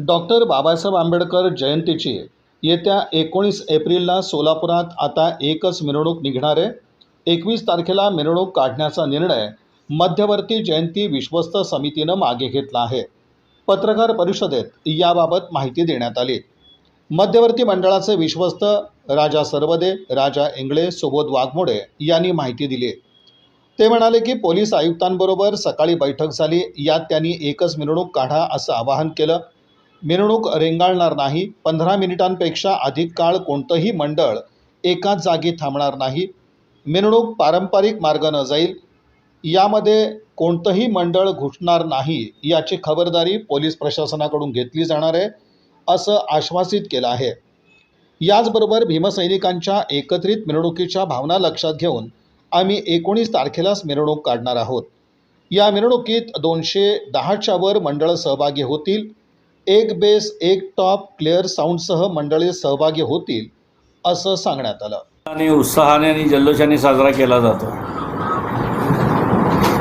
Doctor Babasaheb Ambedkar जयंतीची येत्या 19 एप्रिलला सोलापुरात आता एकच मिरवणूक निघणार आहे। 21 तारखेला मिरवणूक काढण्याचा निर्णय मध्यवर्ती जयंती विश्वस्त समितीनं मागे घेतला आहे। पत्रकार परिषदेत याबाबत माहिती देण्यात आली। मध्यवर्ती मंडळाचे विश्वस्त राजा सरवदे, राजा इंगळे, सुबोध वाघमोडे यांनी माहिती दिली। ते म्हणाले की पोलीस आयुक्तांबरोबर सकाळी बैठक झाली, यात त्यांनी एकच मिरवणूक काढा असं आवाहन केलं। मिरवणूक रेंगाळणार नाही, 15 मिनिटांपेक्षा अधिक काळ कोणतंही मंडळ एकाच जागी थांबणार नाही, मिरवणूक पारंपरिक मार्गाने जाईल, यामध्ये कोणतंही मंडळ घुसणार नाही याची खबरदारी पोलीस प्रशासनाकडून घेतली जाणार आहे असं आश्वासित केलं आहे। याचबरोबर भीमसैनिकांच्या एकत्रित मिरवणुकीच्या भावना लक्षात घेऊन आम्ही 19 तारखेलाच मिरवणूक काढणार आहोत। या मिरवणुकीत 210च्या वर मंडळ सहभागी होतील। एक बेस एक टॉप क्लिअर साऊंडसह मंडळी सहभागी होतील असं सांगण्यात आलं। आणि उत्साहाने आणि जल्लोषाने साजरा केला जातो।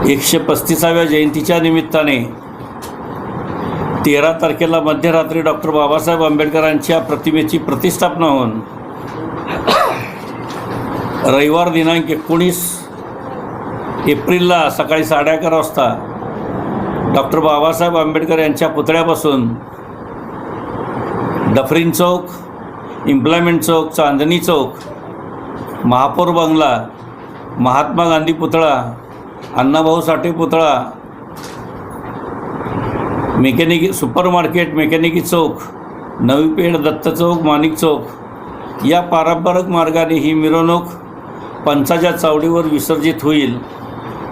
135व्या जयंतीच्या निमित्ताने 13 तारखेला मध्यरात्री डॉक्टर बाबासाहेब आंबेडकरांच्या प्रतिमेची प्रतिष्ठापना होऊन रविवार दिनांक 19 एप्रिलला सकाळी 11:30 वाजता डॉक्टर बाबासाहेब आंबेडकर यांच्या पुतळ्यापासून डफरीन चौक, इम्प्लॉयमेंट चौक, चांदणी चौक, महापौर बंगला, महात्मा गांधी पुतळा, अण्णाभाऊ साठे पुतळा, मेकॅनिकी सुपर मार्केट, मेकॅनिकी चौक, नवी पेठ, दत्त चौक, माणिक चौक या पारंपरिक मार्गाने ही मिरवणूक पंचाच्या चावडीवर विसर्जित होईल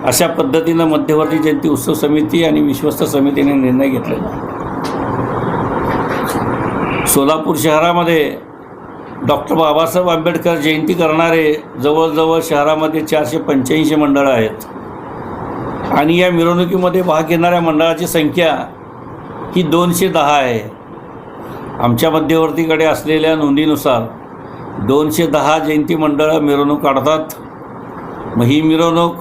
अशा पद्धतीनं मध्यवर्ती जयंती उत्सव समिती आणि विश्वस्त समितीने निर्णय घेतलेला। सोलापूर शहरामध्ये डॉक्टर बाबासाहेब आंबेडकर जयंती करणारे जवळजवळ शहरामध्ये 485 मंडळं आहेत आणि या मिरवणुकीमध्ये भाग घेणाऱ्या मंडळाची संख्या ही 210 आहे। आमच्या मध्यवर्तीकडे असलेल्या नोंदीनुसार 210 जयंती मंडळं मिरवणूक काढतात। मग ही मिरवणूक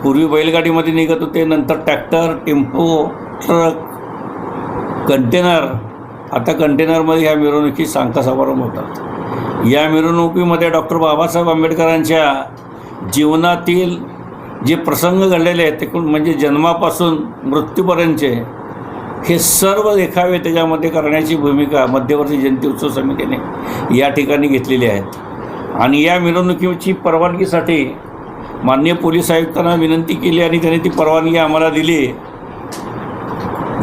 पूर्वी बैलगाडीमध्ये निघत होते, नंतर ट्रॅक्टर, टेम्पो, ट्रक, कंटेनर, आता कंटेनरमध्ये ह्या मिरवणुकी सांगता समारंभ होतात। या मिरवणुकीमध्ये डॉक्टर बाबासाहेब आंबेडकरांच्या जीवनातील जे प्रसंग घडलेले आहेत ते म्हणजे जन्मापासून मृत्यूपर्यंतचे हे सर्व देखावे त्याच्यामध्ये करण्याची भूमिका मध्यवर्ती जयंती उत्सव समितीने या ठिकाणी घेतलेली आहेत। आणि या मिरवणुकीची परवानगीसाठी माननीय पोलीस आयुक्तांना विनंती केली आणि त्यांनी ती परवानगी आम्हाला दिली।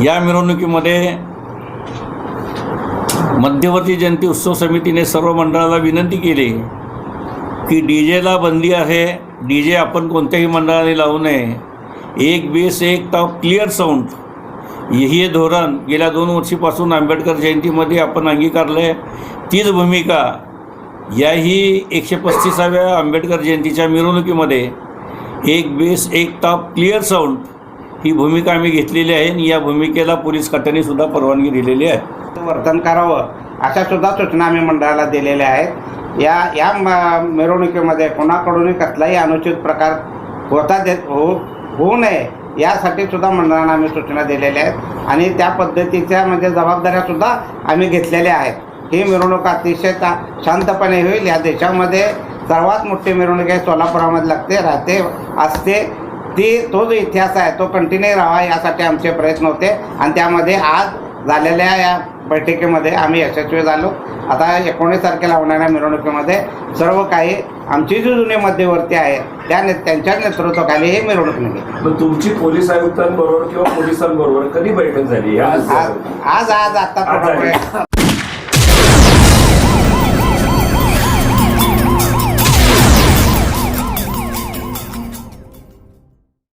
या मिरवणुकीमध्ये मध्यवर्ती जयंती उत्सव समितीने सर्व मंडळाला विनंती केली की डीजेला बंदी आहे, डीजे आपण कोणत्याही मंडळाने लावू नये, एक बेस एक टॉप क्लिअर साऊंड हे धोरण गेल्या 2 वर्षापासून आंबेडकर जयंतीमध्ये आपण अंगीकारलं आहे। तीच भूमिका याही 135व्या आंबेडकर जयंतीच्या मिरवणुकीमध्ये एक बेस एक टॉप क्लिअर साऊंड ही भूमिका आम्ही घेतलेली आहे आणि या भूमिकेला पोलीस खात्याने सुद्धा परवानगी दिलेली आहे। वर्तन करावं अशा सुद्धा सूचना आम्ही मंडळाला दिलेल्या आहेत। या मिरवणुकीमध्ये कोणाकडूनही कसलाही अनुचित प्रकार होऊ नये यासाठी सुद्धा मंडळांना आम्ही सूचना दिलेल्या आहेत आणि त्या पद्धतीच्या म्हणजे जबाबदाऱ्यासुद्धा आम्ही घेतलेल्या आहेत। ही मिरवणूक अतिशय शांतपणे होईल। या देशामध्ये सर्वात मोठी मिरवणूक आहे सोलापुरामध्ये राहते असते तो जो इतिहास आहे तो कंटिन्यू राहावा यासाठी आमचे प्रयत्न होते आणि त्यामध्ये आज झालेल्या या बैठकीमध्ये आम्ही यशस्वी झालो। आता 19 तारखेला होणाऱ्या मिरवणुकीमध्ये सर्व काही आमची जी जुनी मध्यवर्ती आहे त्यांच्या नेतृत्वाखाली ही मिरवणूक निघेल। तुमची पोलीस आयुक्तांबरोबर किंवा पोलिसांबरोबर कधी बैठक झाली? आज आता